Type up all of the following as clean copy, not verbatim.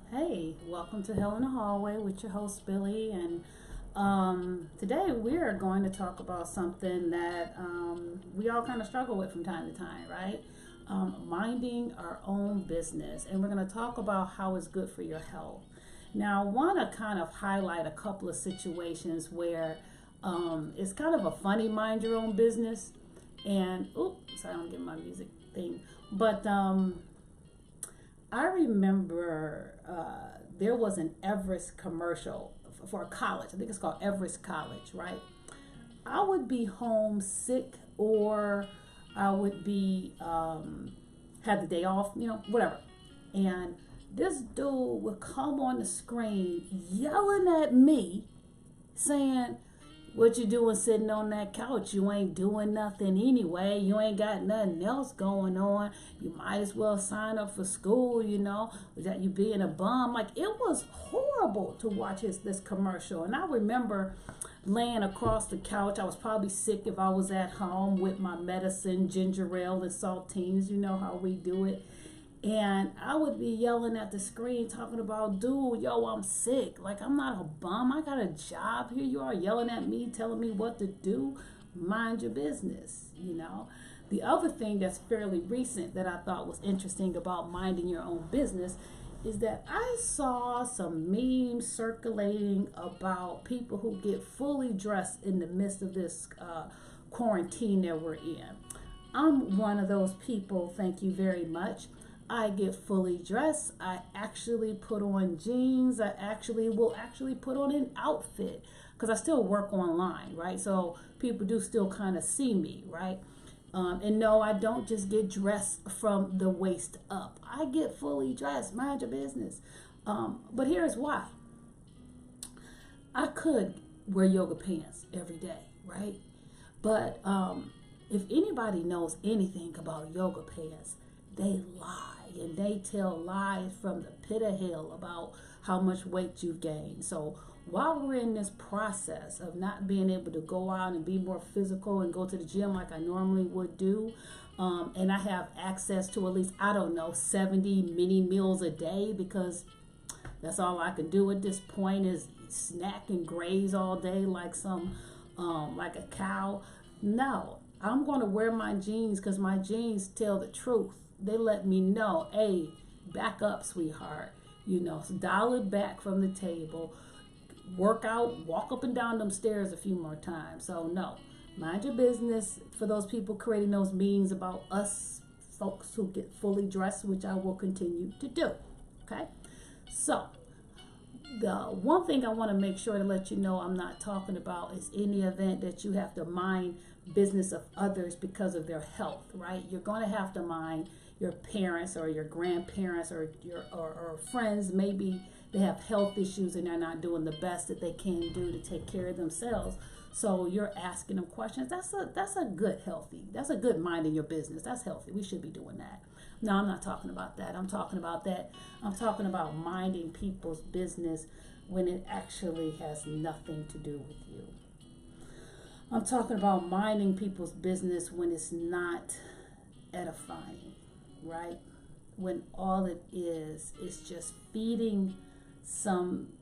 Hey, welcome to Hell in the Hallway with your host Billy. And today we are going to talk about something that we all kind of struggle with from time to time, right? Minding our own business. And we're going to talk about how it's good for your health. Now, I want to kind of highlight a couple of situations where it's kind of a funny mind your own business. And, oops, sorry, I don't get my music thing. But I remember there was an Everest commercial for a college. I think it's called Everest College, right? I would be homesick or I would be had the day off, whatever. And this dude would come on the screen yelling at me, saying, "What you doing sitting on that couch? You ain't doing nothing anyway. You ain't got nothing else going on. You might as well sign up for school, without you being a bum." Like, it was horrible to watch this commercial. And I remember laying across the couch. I was probably sick if I was at home with my medicine, ginger ale and saltines. You know how we do it. And I would be yelling at the screen talking about, "Dude, yo, I'm sick. Like, I'm not a bum. I got a job. Here you are yelling at me, telling me what to do. Mind your business. The other thing that's fairly recent that I thought was interesting about minding your own business is that I saw some memes circulating about people who get fully dressed in the midst of this quarantine that we're in. I'm one of those people, thank you very much. I get fully dressed. I actually put on jeans. I actually will actually put on an outfit because I still work online, right? So people do still kind of see me, right? And no, I don't just get dressed from the waist up. I get fully dressed. Mind your business. But here's why. I could wear yoga pants every day, right? But if anybody knows anything about yoga pants, they lie and they tell lies from the pit of hell about how much weight you've gained. So while we're in this process of not being able to go out and be more physical and go to the gym like I normally would do, and I have access to at least, I don't know, 70 mini meals a day because that's all I can do at this point is snack and graze all day like like a cow. No, I'm going to wear my jeans because my jeans tell the truth. They let me know, hey, back up, sweetheart. So dial it back from the table. Work out, walk up and down them stairs a few more times. So no, mind your business. For those people creating those memes about us folks who get fully dressed, which I will continue to do. Okay, so the one thing I want to make sure to let you know I'm not talking about is any event that you have to mind business of others because of their health, right? You're going to have to mind your parents or your grandparents or or friends. Maybe they have health issues and they're not doing the best that they can do to take care of themselves. So you're asking them questions. That's a good healthy. That's a good mind in your business. That's healthy. We should be doing that. No, I'm not talking about that. I'm talking about that. I'm talking about minding people's business when it actually has nothing to do with you. I'm talking about minding people's business when it's not edifying, right? When all it is just feeding some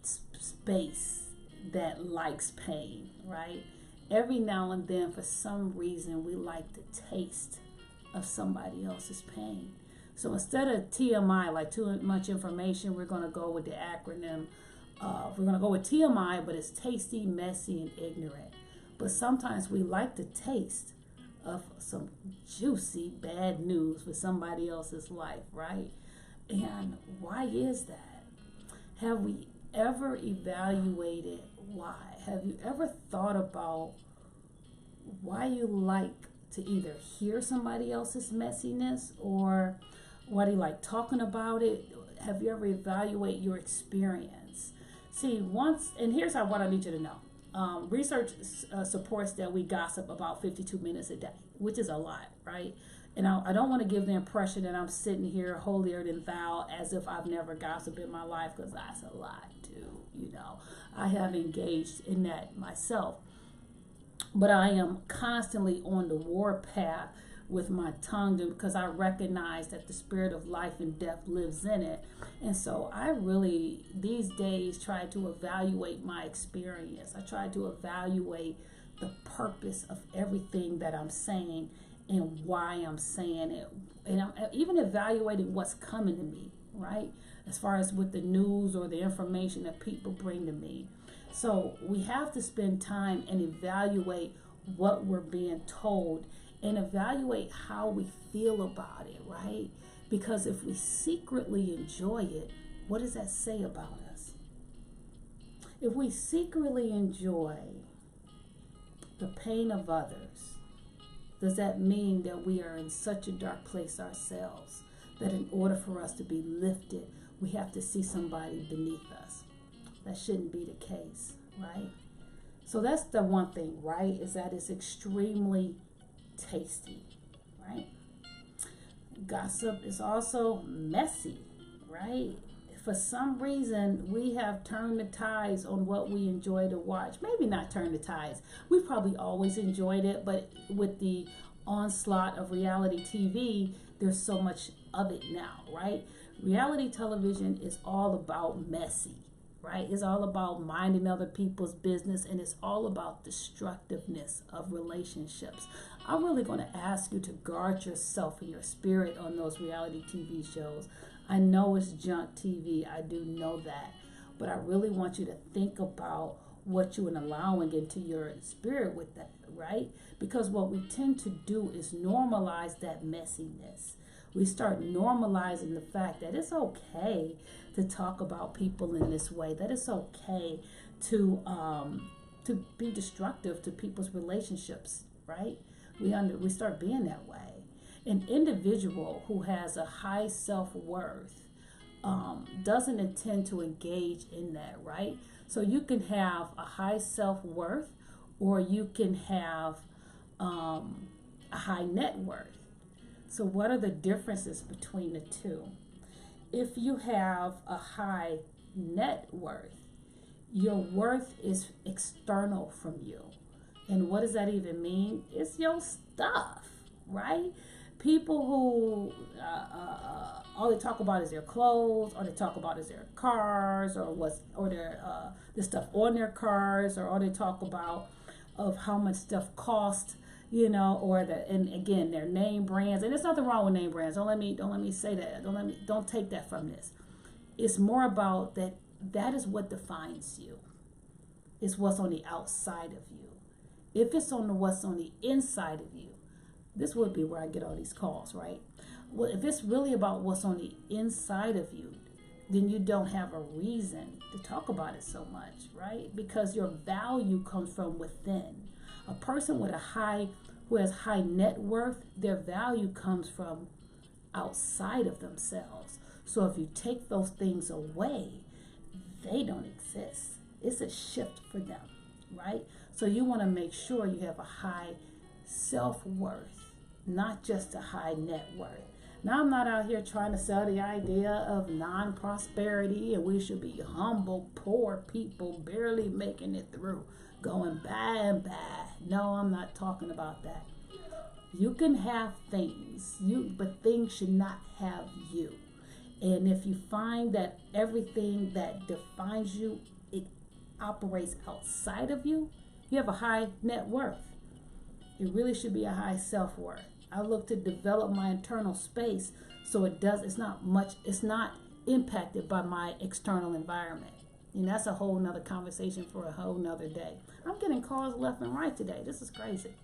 space that likes pain, right? Every now and then, for some reason, we like the taste of somebody else's pain. So instead of TMI, like too much information, we're going to go with the acronym. We're going to go with TMI, but it's tasty, messy, and ignorant. But sometimes we like the taste of some juicy bad news for somebody else's life, right? And why is that? Have we ever evaluated why? Have you ever thought about why you like to either hear somebody else's messiness or why do you like talking about it? Have you ever evaluated your experience? See, and here's what I need you to know. Research supports that we gossip about 52 minutes a day, which is a lot, right? And I don't want to give the impression that I'm sitting here holier than thou as if I've never gossiped in my life, because that's a lot too. I have engaged in that myself. But I am constantly on the warpath with my tongue because I recognize that the spirit of life and death lives in it. And so I really, these days, try to evaluate my experience. I try to evaluate the purpose of everything that I'm saying and why I'm saying it. And I'm even evaluating what's coming to me, right? As far as with the news or the information that people bring to me. So we have to spend time and evaluate what we're being told and evaluate how we feel about it, right? Because if we secretly enjoy it, what does that say about us? If we secretly enjoy the pain of others, does that mean that we are in such a dark place ourselves that in order for us to be lifted, we have to see somebody beneath us? That shouldn't be the case, right? So that's the one thing, right? Is that it's extremely tasty, right? Gossip is also messy, right? For some reason, we have turned the tides on what we enjoy to watch. Maybe not turned the tides. We probably always enjoyed it, but with the onslaught of reality TV, there's so much of it now, right? Reality television is all about messy, right? It's all about minding other people's business, and it's all about destructiveness of relationships. I'm really going to ask you to guard yourself and your spirit on those reality TV shows. I know it's junk TV. I do know that. But I really want you to think about what you're allowing into your spirit with that, right? Because what we tend to do is normalize that messiness. We start normalizing the fact that it's okay to talk about people in this way, that it's okay to be destructive to people's relationships, right? We start being that way. An individual who has a high self-worth doesn't intend to engage in that, right? So you can have a high self-worth, or you can have a high net worth. So what are the differences between the two? If you have a high net worth, your worth is external from you. And what does that even mean? It's your stuff, right? People who all they talk about is their clothes, or they talk about is their cars, or their the stuff on their cars, or all they talk about of how much stuff costs, and again, their name brands. And there's nothing wrong with name brands. Don't let me say that. Don't take that from this. It's more about that is what defines you. It's what's on the outside of you. If it's on what's on the inside of you, this would be where I get all these calls, right? Well, if it's really about what's on the inside of you, then you don't have a reason to talk about it so much, right? Because your value comes from within. A person who has high net worth, their value comes from outside of themselves. So if you take those things away, they don't exist. It's a shift for them, right? So you want to make sure you have a high self-worth, not just a high net worth. Now, I'm not out here trying to sell the idea of non-prosperity and we should be humble, poor people barely making it through, going bad. No, I'm not talking about that. You can have things, but things should not have you. And if you find that everything that defines you, it operates outside of you, you have a high net worth. It really should be a high self-worth. I look to develop my internal space so it's not impacted by my external environment. And that's a whole nother conversation for a whole nother day. I'm getting calls left and right today. This is crazy.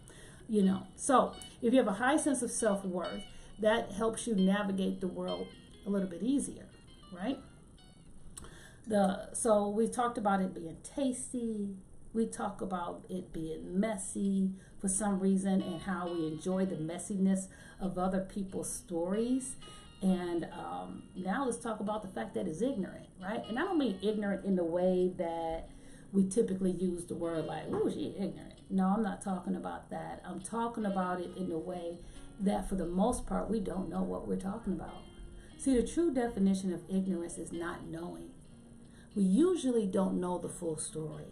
So if you have a high sense of self-worth, that helps you navigate the world a little bit easier, right? So we talked about it being tasty. We talk about it being messy for some reason, and how we enjoy the messiness of other people's stories. And now let's talk about the fact that it's ignorant, right? And I don't mean ignorant in the way that we typically use the word like, oh, she's ignorant. No, I'm not talking about that. I'm talking about it in the way that for the most part, we don't know what we're talking about. See, the true definition of ignorance is not knowing. We usually don't know the full story.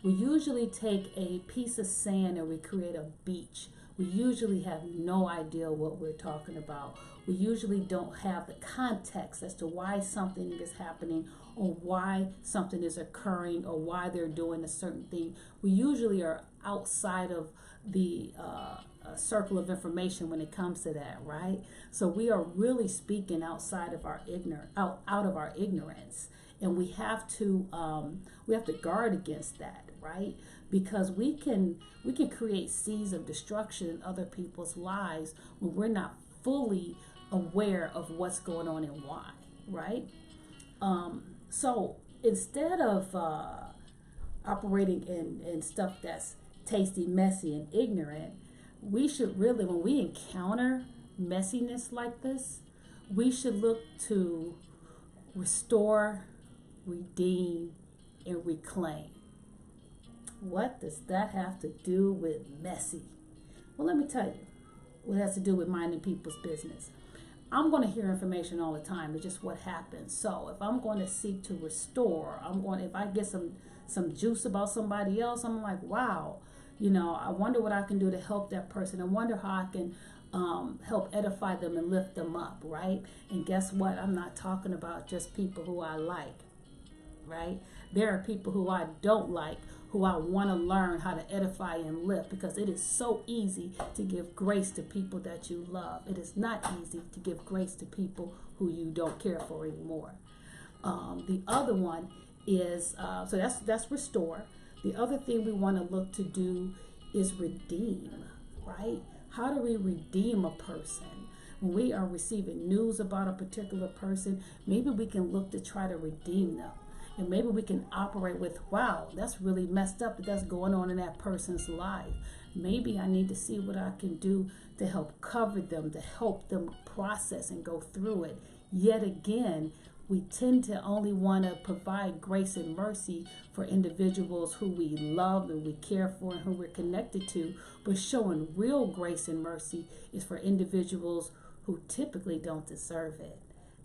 We usually take a piece of sand and we create a beach we usually have no idea what we're talking about. We usually don't have the context as to why something is happening or why something is occurring or why they're doing a certain thing. We usually are outside of the circle of information when it comes to that, right? So we are really speaking outside of our out of our ignorance, and we have to guard against that, right? Because we can create seeds of destruction in other people's lives when we're not fully aware of what's going on and why, right? So instead of operating in stuff that's tasty, messy, and ignorant, we should really, when we encounter messiness like this, we should look to restore, redeem, and reclaim. What does that have to do with messy? Well, let me tell you what it has to do with minding people's business. I'm going to hear information all the time. It's just what happens. So if I'm going to seek to restore, if I get some juice about somebody else, I'm like, wow, I wonder what I can do to help that person. I wonder how I can help edify them and lift them up, right? And guess what? I'm not talking about just people who I like, right? There are people who I don't like, who I want to learn how to edify and lift, because it is so easy to give grace to people that you love. It is not easy to give grace to people who you don't care for anymore. The other one is, so that's restore. The other thing we want to look to do is redeem, right? How do we redeem a person? When we are receiving news about a particular person, maybe we can look to try to redeem them. And maybe we can operate with, wow, that's really messed up that's going on in that person's life. Maybe I need to see what I can do to help cover them, to help them process and go through it. Yet again, we tend to only want to provide grace and mercy for individuals who we love and we care for and who we're connected to. But showing real grace and mercy is for individuals who typically don't deserve it.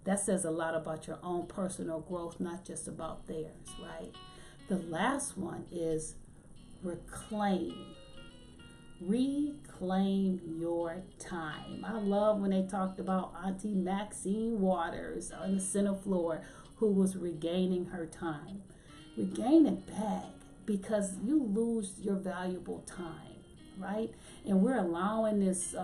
That says a lot about your own personal growth, not just about theirs, right? The last one is reclaim. Reclaim your time. I love when they talked about Auntie Maxine Waters on the center floor, who was regaining her time. Regain it back, because you lose your valuable time, right? And we're allowing this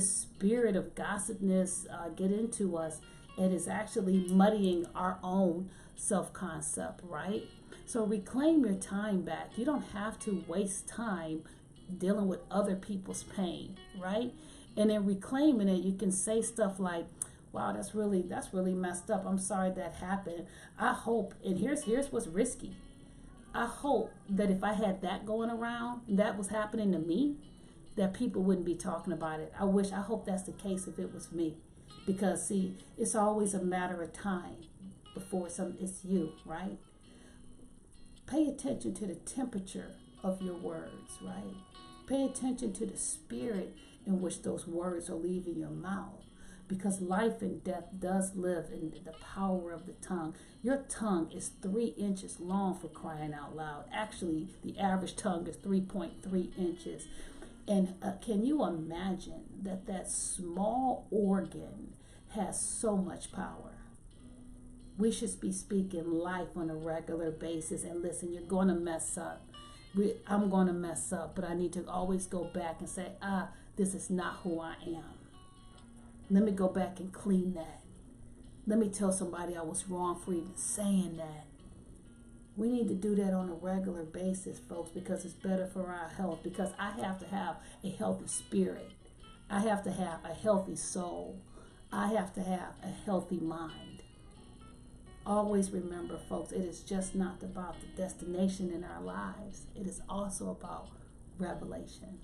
spirit of gossipness get into us. It is actually muddying our own self-concept, right? So reclaim your time back. You don't have to waste time dealing with other people's pain, right? And in reclaiming it, you can say stuff like, wow, that's really messed up. I'm sorry that happened. I hope, and here's what's risky. I hope that if I had that going around, that was happening to me, that people wouldn't be talking about it. I hope that's the case if it was me. Because see, it's always a matter of time before it's you, right? Pay attention to the temperature of your words, right? Pay attention to the spirit in which those words are leaving your mouth. Because life and death does live in the power of the tongue. Your tongue is 3 inches long, for crying out loud. Actually, the average tongue is 3.3 inches. And can you imagine that small organ has so much power? We should be speaking life on a regular basis. And listen, you're going to mess up. I'm going to mess up, but I need to always go back and say, this is not who I am. Let me go back and clean that. Let me tell somebody I was wrong for even saying that. We need to do that on a regular basis, folks, because it's better for our health. Because I have to have a healthy spirit. I have to have a healthy soul. I have to have a healthy mind. Always remember, folks, it is just not about the destination in our lives. It is also about revelation.